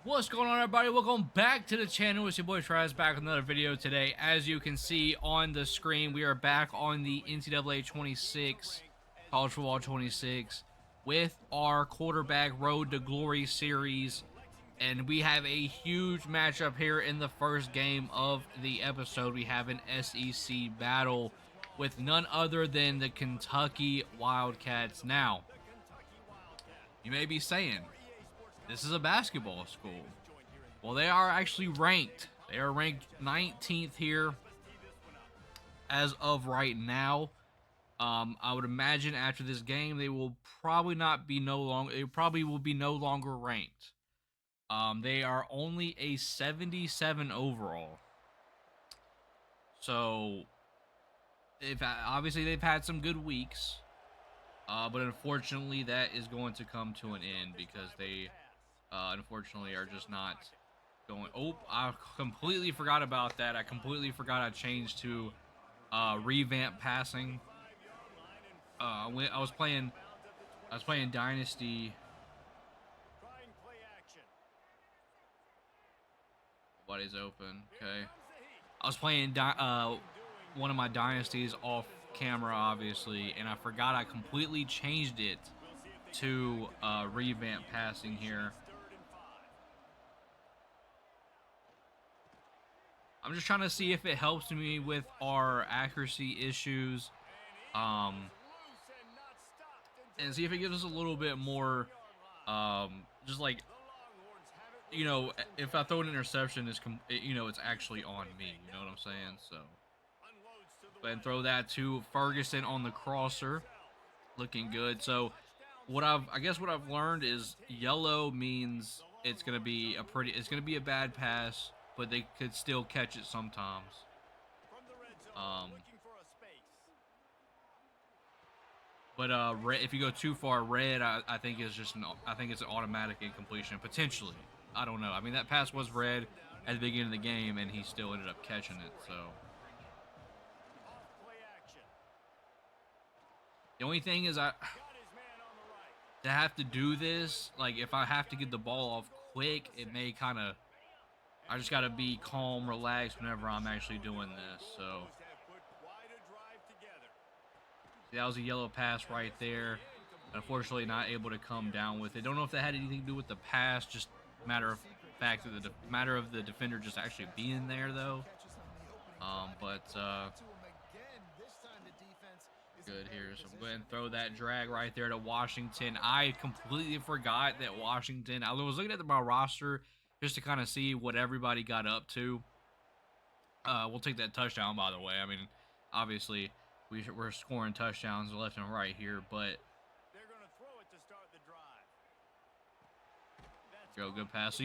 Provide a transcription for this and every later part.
What's going on, everybody? Welcome back to the channel. It's your boy Travis back with another video today. As you can see on the screen, we are back on the NCAA 26, College Football 26, with our quarterback Road to Glory series. And we have a huge matchup here in the first game of the episode. We have an SEC battle with none other than the Kentucky Wildcats. Now, you may be saying, this is a basketball school. Well, they are actually ranked. They are ranked 19th here as of right now. I would imagine after this game, they will probably not be no longer. They probably will be no longer ranked. They are only a 77 overall. So, obviously they've had some good weeks, but unfortunately that is going to come to an end because they. Unfortunately, are just not going. Oh, I completely forgot about that. I completely forgot I changed to revamp passing. I was playing Dynasty. Nobody's open. Okay. I was playing one of my dynasties off camera, obviously, and I forgot I completely changed it to revamp passing here. I'm just trying to see if it helps me with our accuracy issues, and see if it gives us a little bit more, just like, if I throw an interception, it's actually on me. You know what I'm saying? So, go ahead and throw that to Ferguson on the crosser, looking good. So, I guess what I've learned is yellow means it's gonna be a bad pass, but they could still catch it sometimes. But if you go too far, red, I think is just it's an automatic incompletion potentially. I don't know. I mean, that pass was red at the beginning of the game, and he still ended up catching it. So the only thing is, to have to do this, like if I have to get the ball off quick, it may kind of. I just got to be calm, relaxed whenever I'm actually doing this. So, see, that was a yellow pass right there. Unfortunately, not able to come down with it. Don't know if that had anything to do with the pass. Just matter of the defender just actually being there, though. Good here. So I'm going to throw that drag right there to Washington. I completely forgot that Washington. I was looking at my roster just to kind of see what everybody got up to. We'll take that touchdown, by the way. I mean, obviously, we're scoring touchdowns left and right here, but they're going to throw it to start the drive. Good pass. So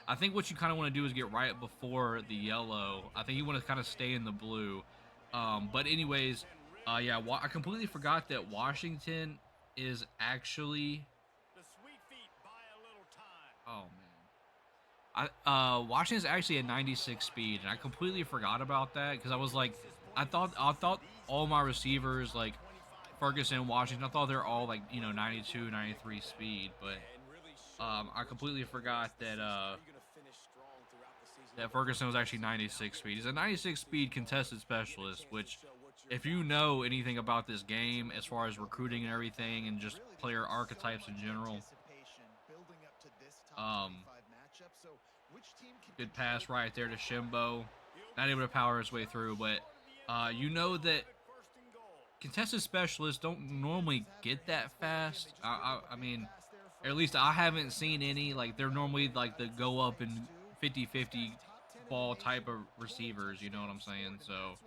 I think what you kind of want to do is get right before the yellow. I think you want to kind of stay in the blue. But anyways, yeah, I completely forgot that Washington is actually. The sweet feet buy a little time. Oh man. Washington's actually a 96 speed, and I completely forgot about that because I was like, I thought all my receivers, like Ferguson, Washington, I thought they're all like 92, 93 speed, but I completely forgot that Ferguson was actually 96 speed. He's a 96 speed contested specialist, which if you know anything about this game as far as recruiting and everything, and just player archetypes in general. Good pass right there to Shimbo. Not able to power his way through, but you know that contested specialists don't normally get that fast. I mean, or at least I haven't seen any. Like, they're normally like the go up and 50-50 ball type of receivers. You know what I'm saying? So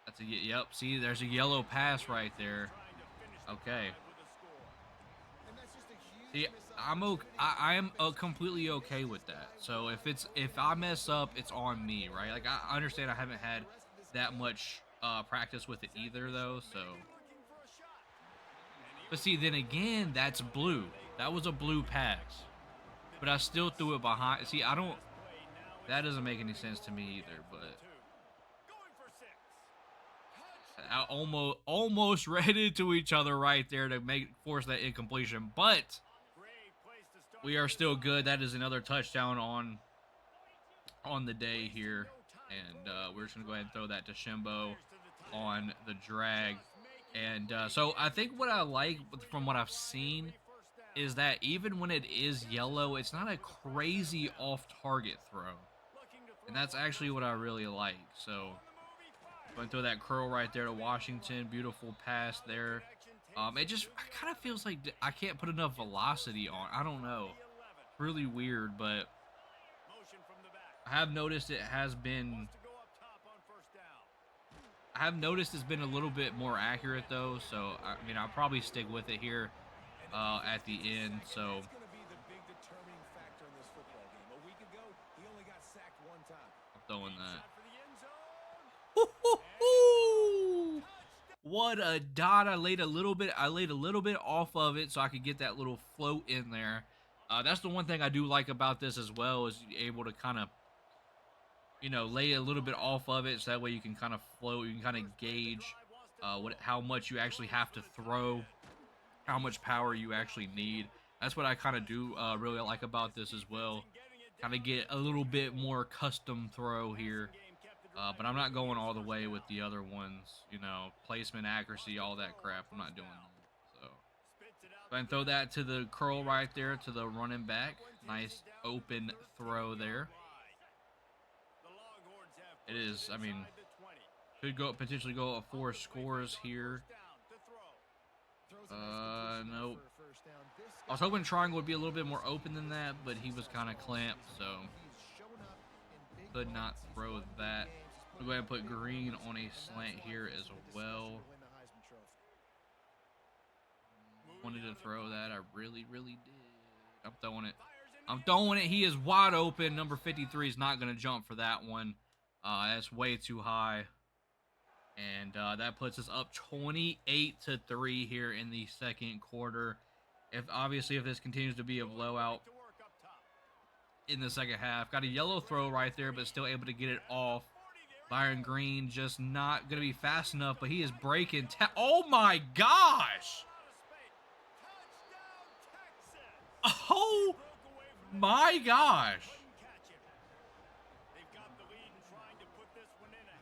that's yep. See, there's a yellow pass right there. Okay. See, I am completely okay with that. So if I mess up, it's on me, right? Like, I understand I haven't had that much practice with it either, though. So, but see, then again, that's blue. That was a blue pass, but I still threw it behind. See, that doesn't make any sense to me either. But I almost ran into each other right there to force that incompletion, but we are still good. That is another touchdown on the day here. And we're just going to go ahead and throw that to Shimbo on the drag. And so I think what I like from what I've seen is that even when it is yellow, it's not a crazy off-target throw. And that's actually what I really like. So going to throw that curl right there to Washington. Beautiful pass there. It kind of feels like I can't put enough velocity on. I don't know. Really weird, but I have noticed it has been. I have noticed it's been a little bit more accurate though, so I mean I'll probably stick with it here at the end. So I'm throwing that. What a dot! I laid a little bit off of it so I could get that little float in there. That's the one thing I do like about this as well, is you're able to kind of, you know, lay a little bit off of it so that way you can kind of float, you can kind of gauge how much you actually have to throw, how much power you actually need. That's what I kind of do really like about this as well. Kind of get a little bit more custom throw here. But I'm not going all the way with the other ones, you know, placement, accuracy, all that crap. I'm not doing that. So go ahead and throw that to the curl right there to the running back. Nice open throw there. It is, I mean, could potentially go up 4 scores here. Nope. I was hoping triangle would be a little bit more open than that, but he was kind of clamped, so could not throw that. We'll go ahead and put green on a slant here as well. Wanted to throw that. I really, really did. I'm throwing it. I'm throwing it. He is wide open. Number 53 is not going to jump for that one. That's way too high. And that puts us up 28-3 here in the second quarter. Obviously, if this continues to be a blowout in the second half. Got a yellow throw right there, but still able to get it off. Byron Green just not going to be fast enough, but he is breaking. Oh, my gosh. Oh, my gosh.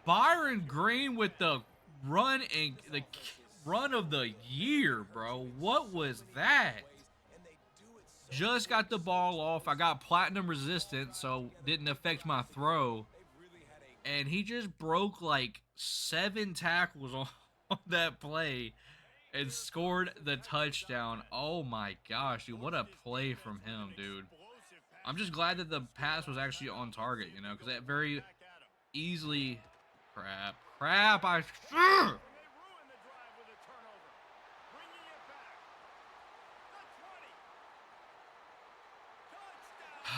Byron Green with the run and the run of the year, bro. What was that? Just got the ball off. I got platinum resistance, so didn't affect my throw. And he just broke like 7 tackles on that play and scored the touchdown. Oh my gosh, dude. What a play from him, dude. I'm just glad that the pass was actually on target, you know, because that very easily... Crap,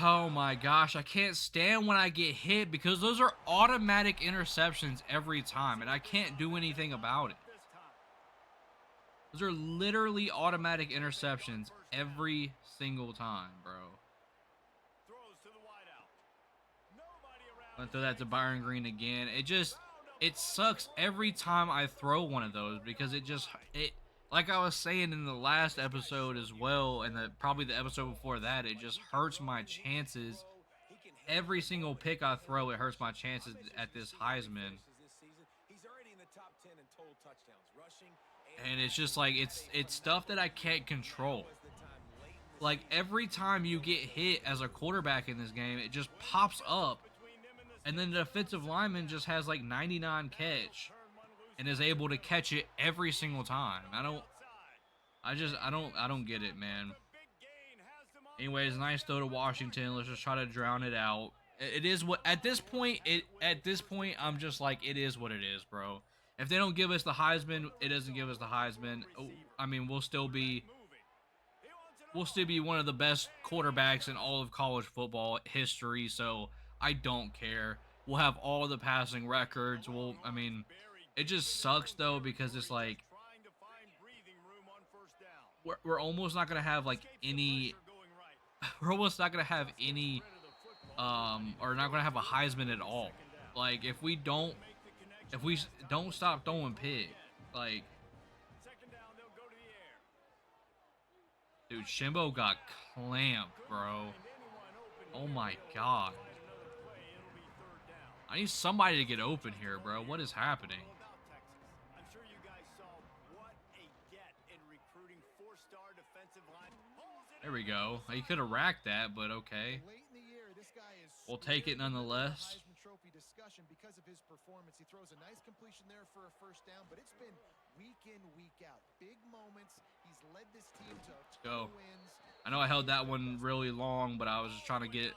Oh my gosh, I can't stand when I get hit because those are automatic interceptions every time, and I can't do anything about it. Those are literally automatic interceptions every single time, bro. I'm gonna throw that to Byron Green again. It sucks every time I throw one of those because it like I was saying in the last episode as well, and probably the episode before that, it just hurts my chances. Every single pick I throw, it hurts my chances at this Heisman. And it's just like, it's stuff that I can't control. Like, every time you get hit as a quarterback in this game, it just pops up. And then the defensive lineman just has like 99 catch and is able to catch it every single time. I don't get it, man. Anyways, nice throw to Washington. Let's just try to drown it out. It is what at this point I'm just like, it is what it is, bro. If they don't give us the Heisman, it doesn't give us the Heisman. I mean, we'll still be one of the best quarterbacks in all of college football history, so I don't care. We'll have all the passing records. I mean, it just sucks though because it's like we're almost not gonna have like any. We're almost not gonna have any, or not gonna have a Heisman at all. Like if we don't stop throwing pig, like Dude, Shimbo got clamped, bro. Oh my god. I need somebody to get open here, bro. What is happening? I'm sure you guys saw what a get in recruiting four-star defensive line. There we go. He could have racked that, but okay. Late in the year, this guy is We'll take it nonetheless. Heisman Trophy discussion because of his performance. He throws a nice completion there for a first down, but it's been week in, week out. Big moments. He's led this team to Go. wins. I know I held that one really long, but I was just trying to get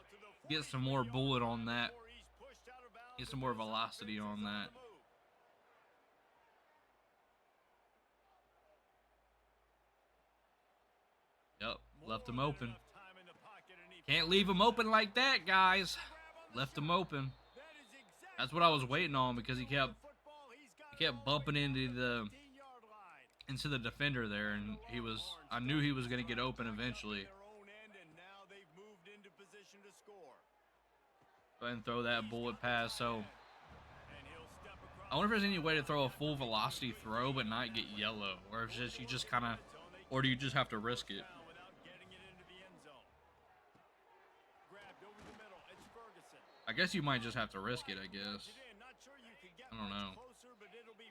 some more bullet on that. Get some more velocity on that. Yep, left him open. Can't leave him open like that, guys. Left him open. That's what I was waiting on because he kept bumping into the defender there, and I knew he was going to get open eventually. Go ahead and throw that bullet pass. So I wonder if there's any way to throw a full velocity throw but not get yellow, or if it's just or do you just have to risk it? I guess you might just have to risk it, I guess. I don't know.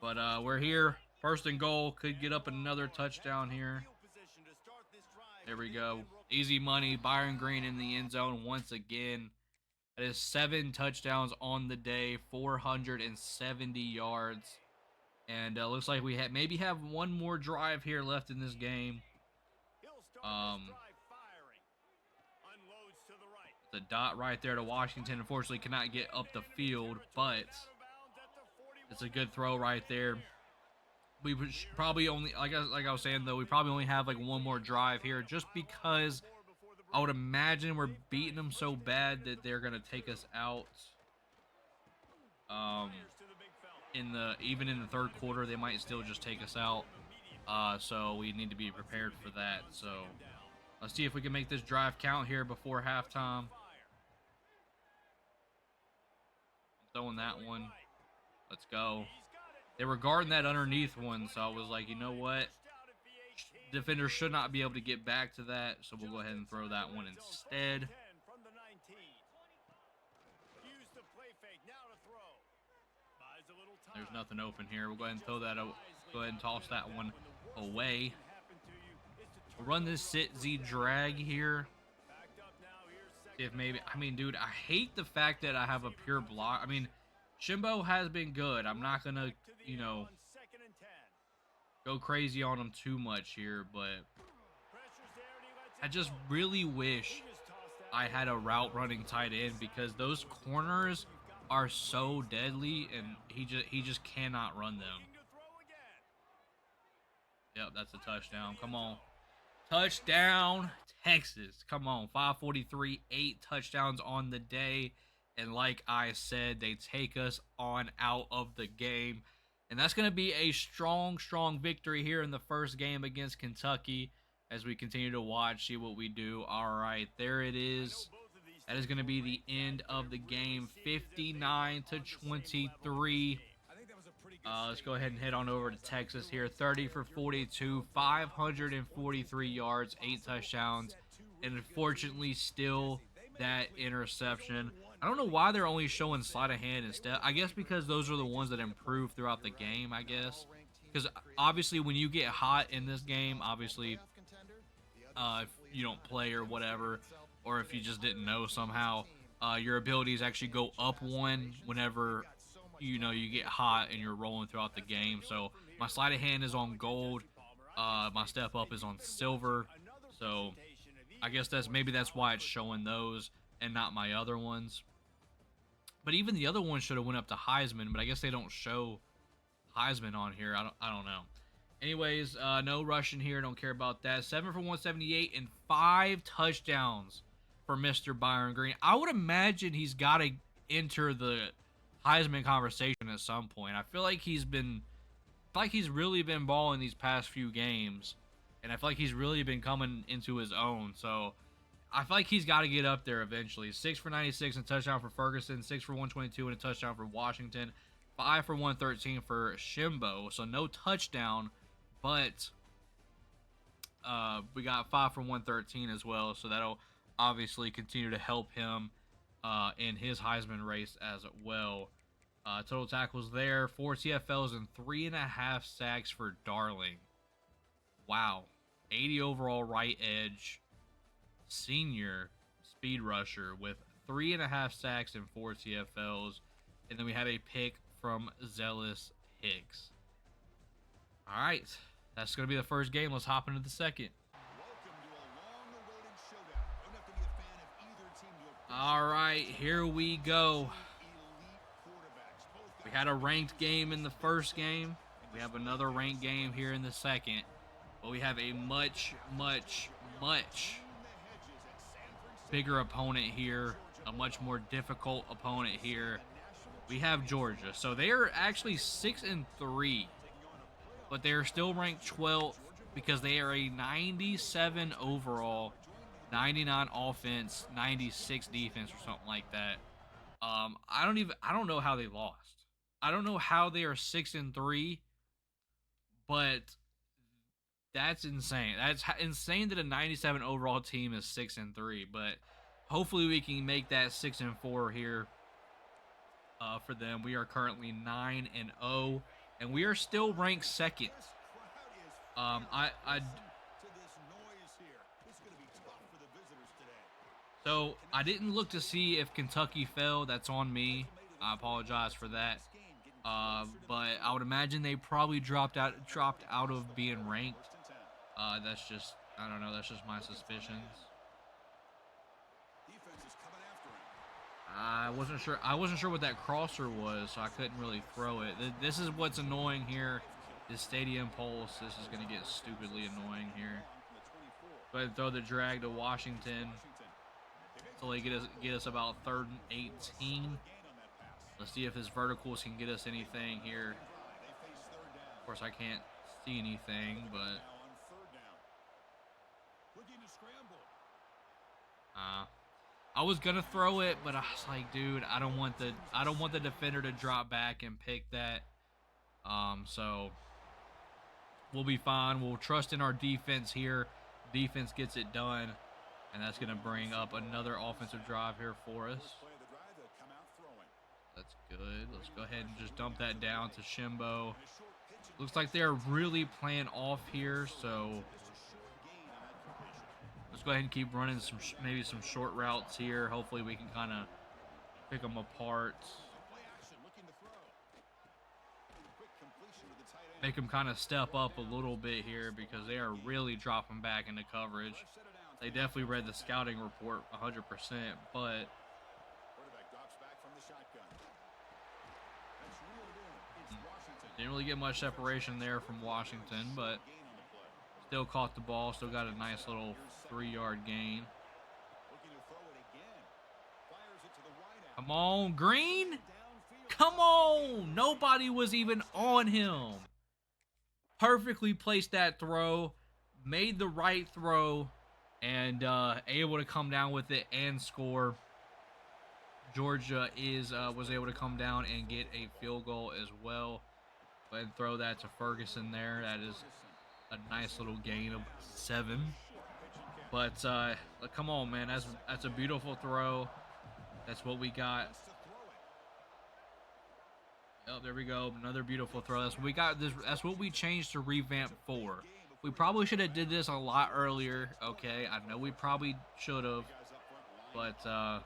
But we're here. First and goal. Could get up another touchdown here. There we go. Easy money. Byron Green in the end zone once again. That is 7 touchdowns on the day. 470 yards. And looks like we maybe have one more drive here left in this game. The dot right there to Washington. Unfortunately, cannot get up the field, but it's a good throw right there. We probably only, like I was saying though, we probably only have like one more drive here, just because I would imagine we're beating them so bad that they're gonna take us out. Even in the third quarter, they might still just take us out. So we need to be prepared for that. So let's see if we can make this drive count here before halftime. Throwing that one. Let's go. They were guarding that underneath one, so I was like, you know what? Defenders should not be able to get back to that, so we'll go ahead and throw that one instead. There's nothing open here. We'll go ahead and throw that. Go ahead and toss that one away. We'll run this sit Z drag here. If maybe, I mean, dude, I hate the fact that I have a pure block. I mean, Shimbo has been good. I'm not gonna, you know, go crazy on him too much here, but I just really wish I had a route running tight end, because those corners are so deadly, and he just cannot run them. Yep, that's a touchdown. Come on. Touchdown, Texas. Come on. 543, 8 touchdowns on the day. And like I said, they take us on out of the game. And that's going to be a strong, strong victory here in the first game against Kentucky as we continue to watch, see what we do. All right, there it is. That is going to be the end of the game, 59-23. Let's go ahead and head on over to Texas here. 30 for 42, 543 yards, 8 touchdowns, and unfortunately still that interception. I don't know why they're only showing sleight of hand instead. I guess because those are the ones that improve throughout the game, I guess. Because obviously when you get hot in this game, obviously if you don't play or whatever, or if you just didn't know somehow, your abilities actually go up one whenever you get hot and you're rolling throughout the game. So my sleight of hand is on gold, my step up is on silver, so I guess maybe that's why it's showing those and not my other ones. But even the other ones should have went up to Heisman, but I guess they don't show Heisman on here. I don't know. Anyways, no rushing here, don't care about that. 7 for 178 and 5 touchdowns for Mr. Byron Green. I would imagine he's got to enter the Heisman conversation at some point. I feel like he's really been balling these past few games, and I feel like he's really been coming into his own. So I feel like he's got to get up there eventually. 6 for 96 and a touchdown for Ferguson, 6 for 122 and a touchdown for Washington, 5 for 113 for Shimbo. So no touchdown, but we got 5 for 113 as well, so that'll obviously continue to help him in his Heisman race as well. Total tackles there, 4 TFLs and 3.5 sacks for Darling. Wow. 80 overall right edge, senior speed rusher with 3.5 sacks and 4 TFLs. And then we have a pick from Zealous Hicks. All right. That's going to be the first game. Let's hop into the second. All right, here we go. We had a ranked game in the first game. We have another ranked game here in the second. But we have a much, much, much bigger opponent here. A much more difficult opponent here. We have Georgia. So they are actually 6-3. But they are still ranked 12th because they are a 97 overall, 99 offense, 96 defense or something like that. I don't know how they lost. I don't know how they are 6-3, but that's insane. That's insane that a 97 overall team is 6-3, but hopefully we can make that 6-4 here for them. We are currently 9-0, and we are still ranked second. So I didn't look to see if Kentucky fell. That's on me. I apologize for that. But I would imagine they probably dropped out of being ranked. That's just, I don't know. That's just my suspicions. I wasn't sure what that crosser was, so I couldn't really throw it. This is what's annoying here. This stadium pulse. This is going to get stupidly annoying here. Go ahead and throw the drag to Washington. So they get us about 3rd and 18. Let's see if his verticals can get us anything here. Of course, I can't see anything, but I was gonna throw it, but I was like, dude, I don't want the defender to drop back and pick that. So we'll be fine. We'll trust in our defense here. Defense gets it done, and that's gonna bring up another offensive drive here for us. That's good. Let's go ahead and just dump that down to Shimbo. Looks like they're really playing off here, so let's go ahead and keep running maybe some short routes here. Hopefully we can kind of pick them apart. Make them kind of step up a little bit here because they are really dropping back into coverage. They definitely read the scouting report 100%, but didn't really get much separation there from Washington, but still caught the ball. Still got a nice little 3-yard gain. Come on, Green. Come on. Nobody was even on him. Perfectly placed that throw. Made the right throw. And able to come down with it and score. Georgia was able to come down and get a field goal as well. Go ahead and throw that to Ferguson there. That is a nice little gain of 7. But come on, man. That's a beautiful throw. That's what we got. Oh, there we go. Another beautiful throw. That's what we got. That's what we changed to revamp 4. We probably should have did this a lot earlier. Okay, I know we probably should have, but I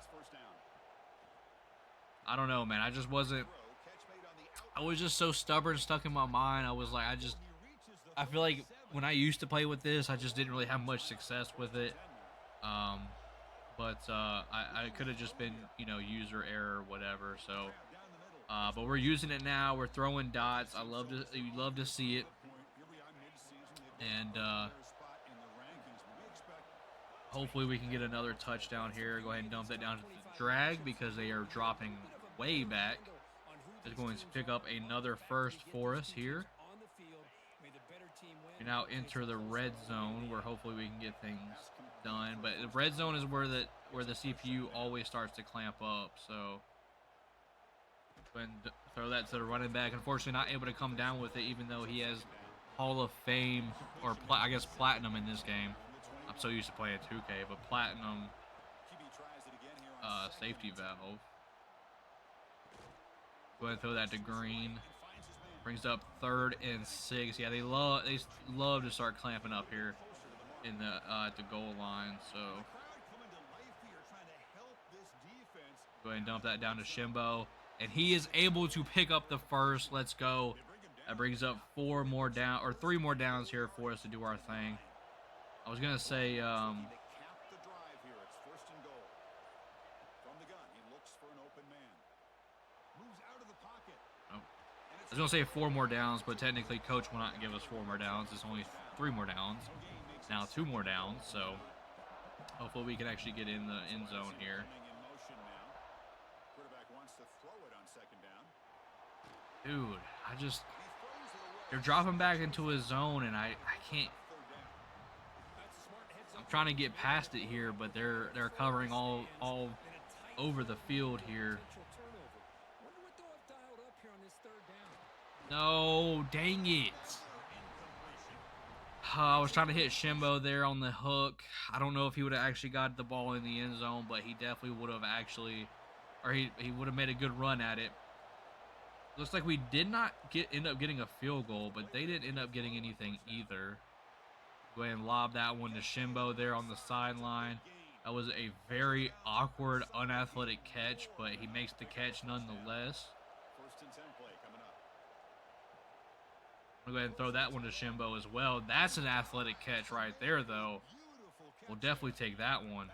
don't know, man. I was just so stubborn, stuck in my mind. I was like, I feel like when I used to play with this, I just didn't really have much success with it. But I could have just been, user error or whatever. So, but we're using it now. We're throwing dots. You love to see it. And hopefully we can get another touchdown here. Go ahead and dump that down to the drag because they are dropping way back. Is going to pick up another first for us here. We now enter the red zone where hopefully we can get things done. But the red zone is where the CPU always starts to clamp up. So go ahead and throw that to the running back. Unfortunately, not able to come down with it, even though he has Hall of Fame, or I guess Platinum in this game. I'm so used to playing 2K, but Platinum safety valve. Go ahead and throw that to Green. Brings up 3rd and 6. Yeah, they love to start clamping up here in the at the goal line. So go ahead and dump that down to Shimbo, and he is able to pick up the first. Let's go. That brings up 3 more downs here for us to do our thing. I was gonna say I was going to say 4 more downs, but technically coach will not give us 4 more downs. It's only 3 more downs. Now 2 more downs, so hopefully we can actually get in the end zone here. Dude, they're dropping back into his zone, and I can't. I'm trying to get past it here, but they're covering all over the field here. No, dang it. I was trying to hit Shimbo there on the hook. I don't know if he would have actually got the ball in the end zone, but he definitely would have actually, or he would have made a good run at it. Looks like we did not end up getting a field goal, but they didn't end up getting anything either. Go ahead and lob that one to Shimbo there on the sideline. That was a very awkward, unathletic catch, but he makes the catch nonetheless. I'm going to go ahead and throw that one to Shimbo as well. That's an athletic catch right there, though. We'll definitely take that one.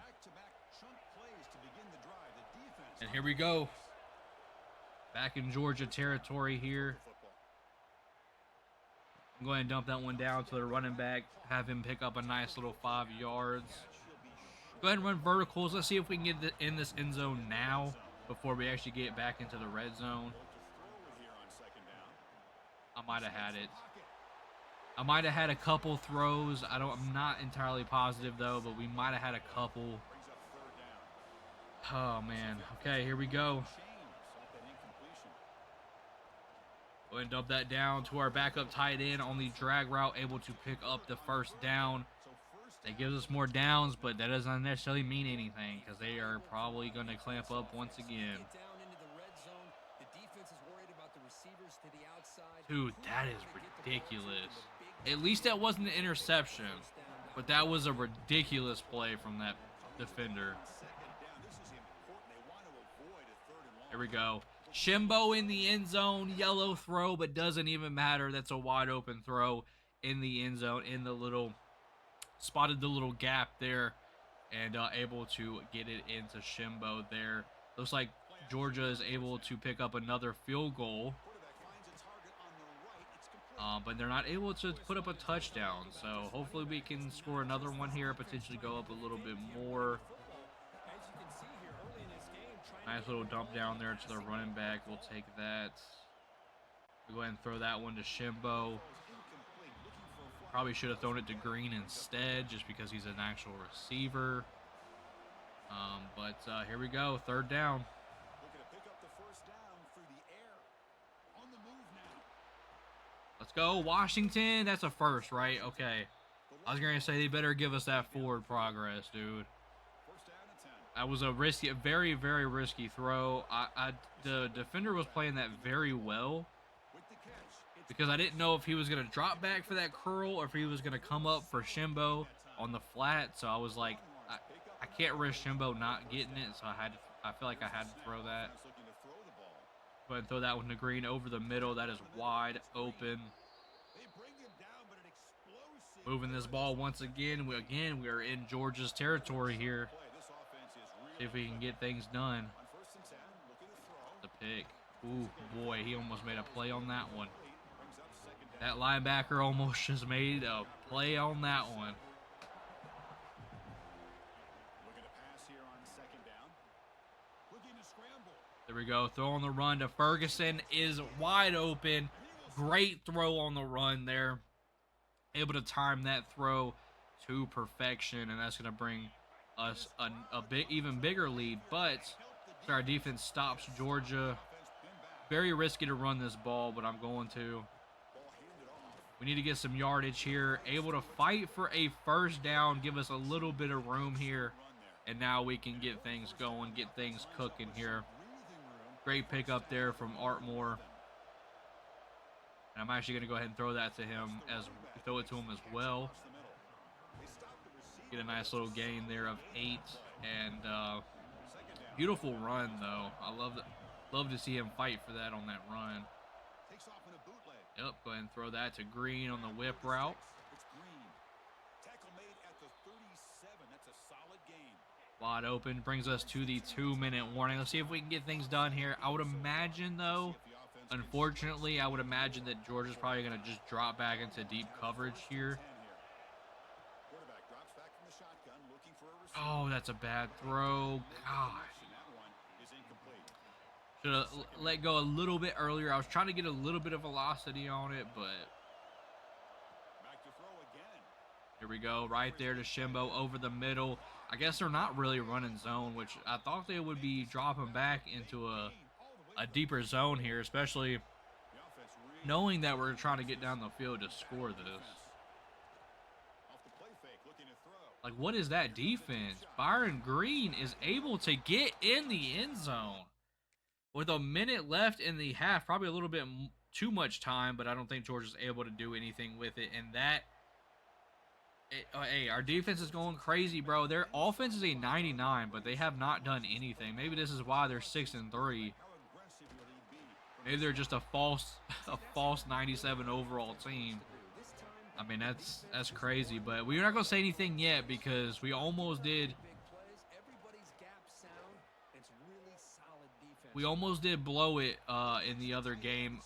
And here we go. Back in Georgia territory here. I'm going to dump that one down to the running back. Have him pick up a nice little 5 yards. Go ahead and run verticals. Let's see if we can get in this end zone now before we actually get back into the red zone. I might have had it. I might have had a couple throws. I'm not entirely positive though, but we might have had a couple. Oh man. Okay, here we go. Go ahead and dump that down to our backup tight end on the drag route, able to pick up the first down. That gives us more downs, but that doesn't necessarily mean anything because they are probably going to clamp up once again. Dude, that is ridiculous. At least that wasn't an interception, but that was a ridiculous play from that defender. Here we go. Shimbo in the end zone, yellow throw, but doesn't even matter. That's a wide open throw in the end zone, in the little, spotted the little gap there, and able to get it into Shimbo there. Looks like Georgia is able to pick up another field goal. But they're not able to put up a touchdown, so hopefully we can score another one here, potentially go up a little bit more. Nice little dump down there to the running back. We'll take that. We'll go ahead and throw that one to Shimbo. Probably should have thrown it to Green instead, just because he's an actual receiver. But here we go, 3rd down. Let's go, Washington. That's a first, right? Okay. I was going to say they better give us that forward progress, dude. That was a risky, a very, very risky throw. The defender was playing that very well because I didn't know if he was going to drop back for that curl or if he was going to come up for Shimbo on the flat. So I was like, I can't risk Shimbo not getting it. So I feel like I had to throw that. Go ahead and throw that one to Green over the middle. That is wide open. Moving this ball once again. We are in Georgia's territory here. See if we can get things done. The pick. Ooh, boy, he almost made a play on that one. That linebacker almost just made a play on that one. There we go. Throw on the run to Ferguson is wide open. Great throw on the run there. Able to time that throw to perfection, and that's going to bring us a big, even bigger lead. But our defense stops Georgia. Very risky to run this ball, but I'm going to. We need to get some yardage here. Able to fight for a first down, give us a little bit of room here. And now we can get things going, get things cooking here. Great pick up there from Artmore. And I'm actually going to go ahead and throw that to him, throw it to him as well. Get a nice little gain there of 8. And beautiful run, though. I love to see him fight for that on that run. Yep, go ahead and throw that to Green on the whip route. Wide open, brings us to the 2-minute warning. Let's see if we can get things done here. I would imagine, though, unfortunately, I would imagine that Georgia's probably going to just drop back into deep coverage here. Oh, that's a bad throw. Gosh. Should have let go a little bit earlier. I was trying to get a little bit of velocity on it, but here we go. Right there to Shimbo over the middle. I guess they're not really running zone, which I thought they would be dropping back into a deeper zone here, especially knowing that we're trying to get down the field to score this. Like, what is that defense? Byron Green is able to get in the end zone with a minute left in the half. Probably a little bit too much time, but I don't think Georgia's able to do anything with it. And that, hey, our defense is going crazy, bro. Their offense is a 99, but they have not done anything. Maybe this is why they're 6-3. Maybe they're just a false 97 overall team. I mean, that's crazy, but we're not gonna say anything yet because we almost did. We almost did blow it in the other game.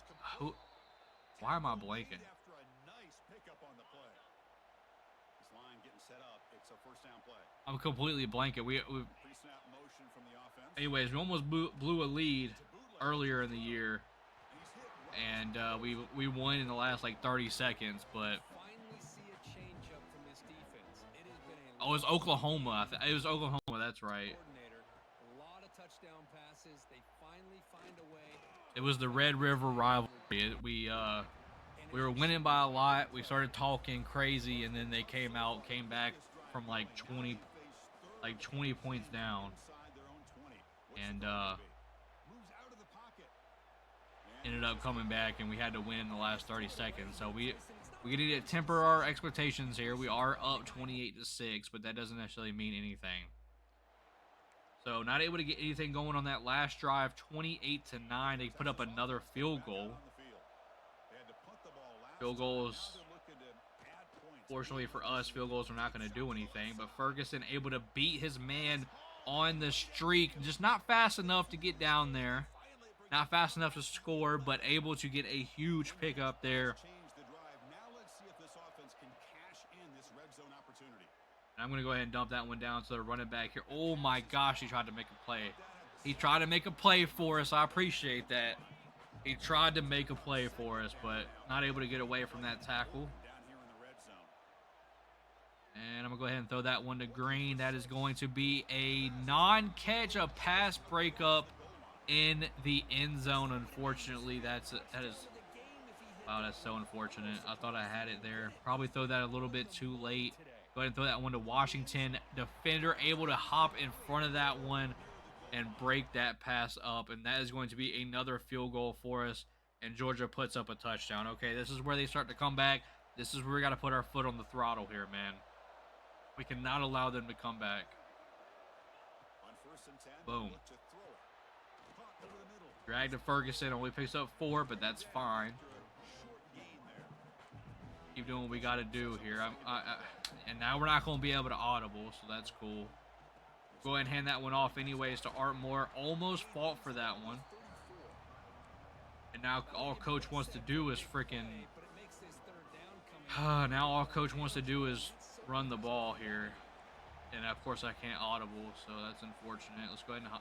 Why am I blanking? I'm completely blanking. Anyways, we almost blew a lead earlier in the year, and we won in the last like 30 seconds, but. Oh, it was Oklahoma. It was Oklahoma. That's right. It was the Red River rivalry. We were winning by a lot. We started talking crazy, and then they came back from like 20 points down, and ended up coming back, and we had to win in the last 30 seconds. So we need to temper our expectations here. We are up 28-6, but that doesn't necessarily mean anything. So not able to get anything going on that last drive. 28-9. They put up another field goal. Field goals, fortunately for us, field goals are not going to do anything. But Ferguson able to beat his man on the streak. Just not fast enough to get down there. Not fast enough to score, but able to get a huge pickup there. And I'm going to go ahead and dump that one down to the running back here. Oh, my gosh, he tried to make a play. He tried to make a play for us. I appreciate that. He tried to make a play for us, but not able to get away from that tackle. And I'm going to go ahead and throw that one to Green. That is going to be a non-catch, a pass breakup in the end zone. Unfortunately, that is wow, that's so unfortunate. I thought I had it there. Probably throw that a little bit too late. Go ahead and throw that one to Washington. Defender able to hop in front of that one and break that pass up. And that is going to be another field goal for us. And Georgia puts up a touchdown. Okay, this is where they start to come back. This is where we got to put our foot on the throttle here, man. We cannot allow them to come back. Boom. Drag to Ferguson. Only picks up 4, but that's fine. Keep doing what we got to do here. And now we're not going to be able to audible, so that's cool. Go ahead and hand that one off anyways to Artmore. Almost fought for that one. And now all Coach wants to do is freaking... now all Coach wants to do is run the ball here. And of course I can't audible, so that's unfortunate. Let's go ahead and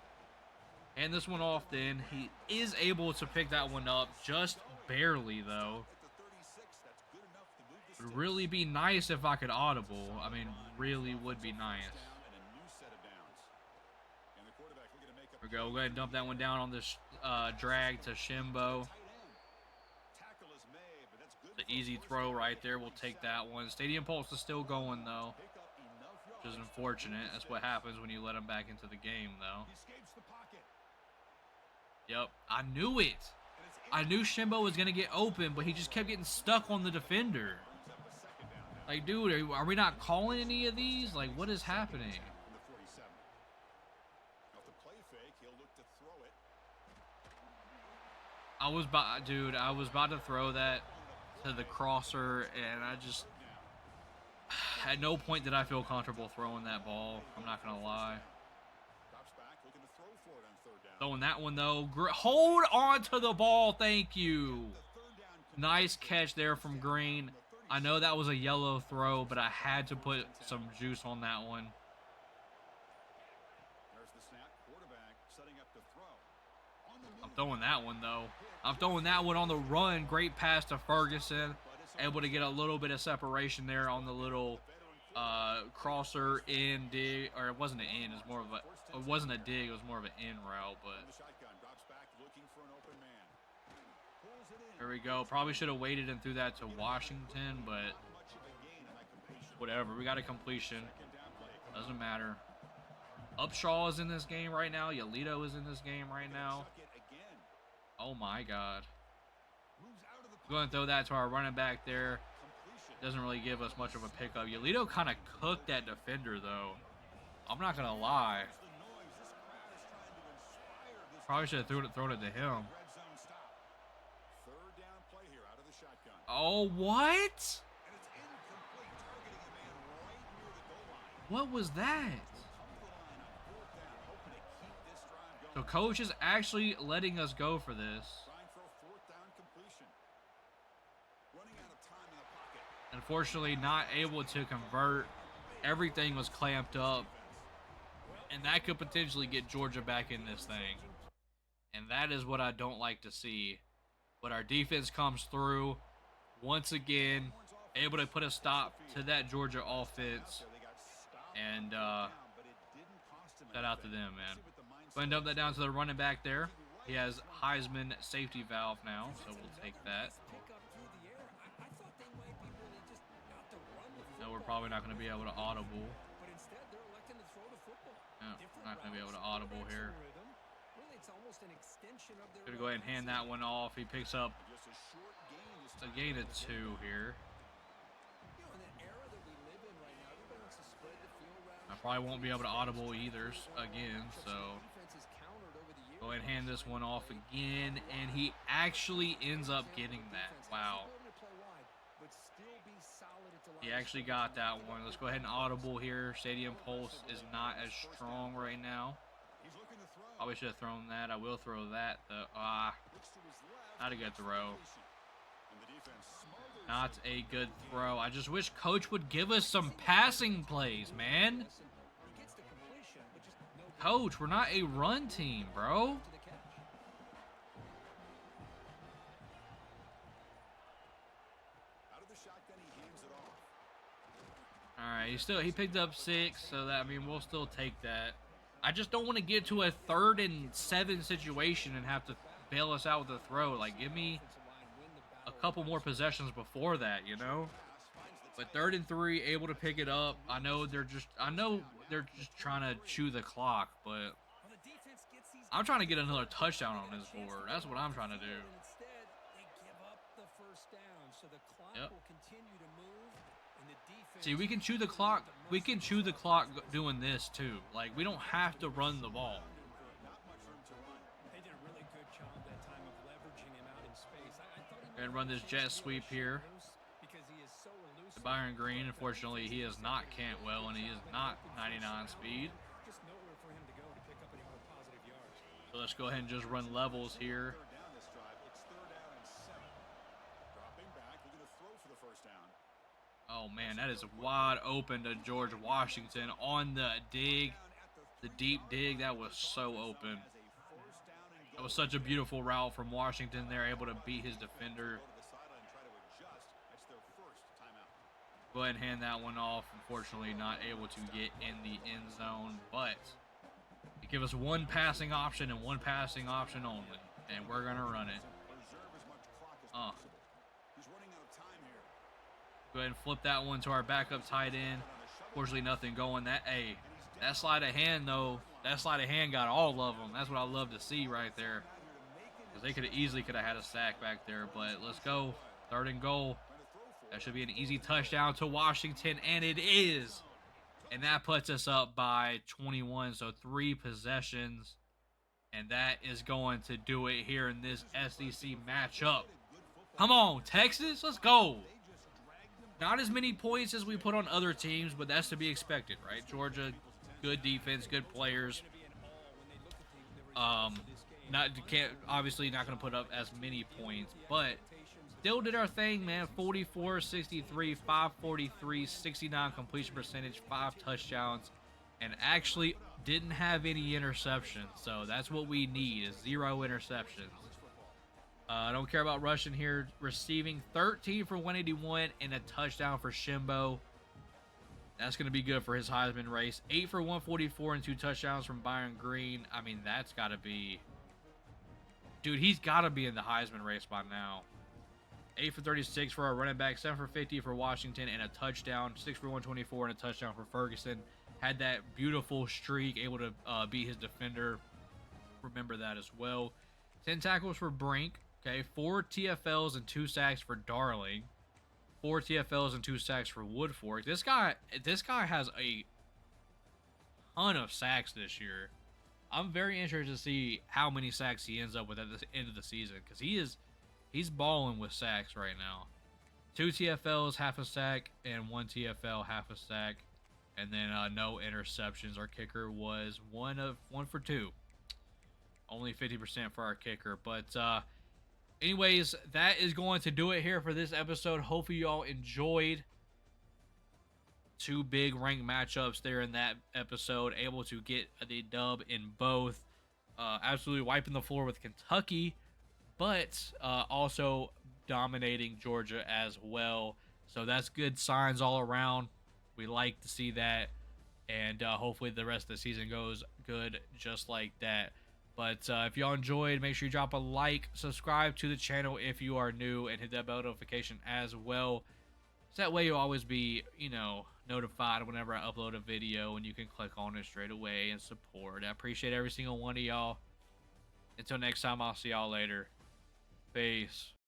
hand this one off then. He is able to pick that one up, just barely though. It would really be nice if I could audible. I mean, really would be nice. There we go. We'll go ahead and dump that one down on this drag to Shimbo. The easy throw right there. We'll take that one. Stadium Pulse is still going, though, which is unfortunate. That's what happens when you let him back into the game, though. Yep, I knew it. I knew Shimbo was going to get open, but he just kept getting stuck on the defender. Like, dude, are we not calling any of these? Like, what is happening? I was about to throw that to the crosser, and I just, at no point did I feel comfortable throwing that ball. I'm not going to lie. Throwing that one, though. Hold on to the ball. Thank you. Nice catch there from Green. I know that was a yellow throw, but I had to put some juice on that one. I'm throwing that one, though. I'm throwing that one on the run. Great pass to Ferguson. Able to get a little bit of separation there on the little crosser in dig. Or it wasn't an in. It was more of a... It wasn't a dig. It was more of an in route, but... There we go. Probably should have waited and threw that to Washington, but whatever. We got a completion. Doesn't matter. Upshaw is in this game right now. Yolito is in this game right now. Oh, my God. We're going to throw that to our running back there. Doesn't really give us much of a pickup. Yolito kind of cooked that defender, though. I'm not going to lie. Probably should have thrown it to him. Oh, what? What was that? So coach is actually letting us go for this. Unfortunately, not able to convert. Everything was clamped up. And that could potentially get Georgia back in this thing. And that is what I don't like to see. But our defense comes through. Once again, able to put a stop to that Georgia offense. And shout out to them, man. Go ahead and dump that down to the running back there. He has Heisman safety valve now, so we'll take that. No, we're probably not going to be able to audible. No, not going to be able to audible here. Gonna go ahead and hand that one off. He picks up a gain of 2 here. I probably won't be able to audible either again, so go ahead and hand this one off again, and he actually ends up getting that. Wow. He actually got that one. Let's go ahead and audible here. Stadium Pulse is not as strong right now. Probably should have thrown that. I will throw that, though. Not a good throw. Not a good throw. I just wish Coach would give us some passing plays, man. Coach, we're not a run team, bro. Alright, he picked up 6, so that, I mean, we'll still take that. I just don't want to get to a 3rd and 7 situation and have to bail us out with a throw. Like, give me a couple more possessions before that, you know? But 3rd and 3, able to pick it up. I know they're just trying to chew the clock, but I'm trying to get another touchdown on this board. That's what I'm trying to do. Yep. See, we can chew the clock. We can chew the clock doing this too. Like, we don't have to run the ball. And run this jet sweep here. Byron Green, unfortunately, he is not Cantwell, and he is not 99 speed. So let's go ahead and just run levels here. Oh, man, that is wide open to George Washington on the dig. The deep dig, that was so open. That was such a beautiful route from Washington. They're able to beat his defender. Go ahead and hand that one off. Unfortunately, not able to get in the end zone, but they give us one passing option and one passing option only, and we're going to run it. Go ahead and flip that one to our backup tight end. Fortunately, nothing going. That sleight of hand, though, that sleight of hand got all of them. That's what I love to see right there. Because they could have easily had a sack back there. But let's go. 3rd and goal. That should be an easy touchdown to Washington, and it is. And that puts us up by 21, so 3 possessions. And that is going to do it here in this SEC matchup. Come on, Texas, let's go. Not as many points as we put on other teams, but that's to be expected, right? Georgia, good defense, good players. Obviously not going to put up as many points, but still did our thing, man. 44, 63, 543, 69 completion percentage, 5 touchdowns, and actually didn't have any interceptions. So that's what we need, is 0 interceptions. I don't care about rushing here. Receiving 13 for 181 and a touchdown for Shimbo. That's going to be good for his Heisman race. 8 for 144 and 2 touchdowns from Byron Green. I mean, that's got to be... Dude, he's got to be in the Heisman race by now. 8 for 36 for our running back. 7 for 50 for Washington and a touchdown. 6 for 124 and a touchdown for Ferguson. Had that beautiful streak, able to beat his defender. Remember that as well. 10 tackles for Brink. Okay, 4 TFLs and 2 sacks for Darling. 4 TFLs and 2 sacks for Woodfork. This guy has a ton of sacks this year. I'm very interested to see how many sacks he ends up with at the end of the season, because he's balling with sacks right now. 2 TFLs, half a sack, and 1 TFL, half a sack, and then no interceptions. Our kicker was 1 for 2. Only 50% for our kicker, but anyways, that is going to do it here for this episode. Hopefully you all enjoyed. 2 big ranked matchups there in that episode. Able to get the dub in both. Absolutely wiping the floor with Kentucky, but also dominating Georgia as well. So that's good signs all around. We like to see that. And hopefully the rest of the season goes good just like that. But if y'all enjoyed, make sure you drop a like, subscribe to the channel if you are new, and hit that bell notification as well. So that way you'll always be, notified whenever I upload a video, and you can click on it straight away and support. I appreciate every single one of y'all. Until next time, I'll see y'all later. Peace.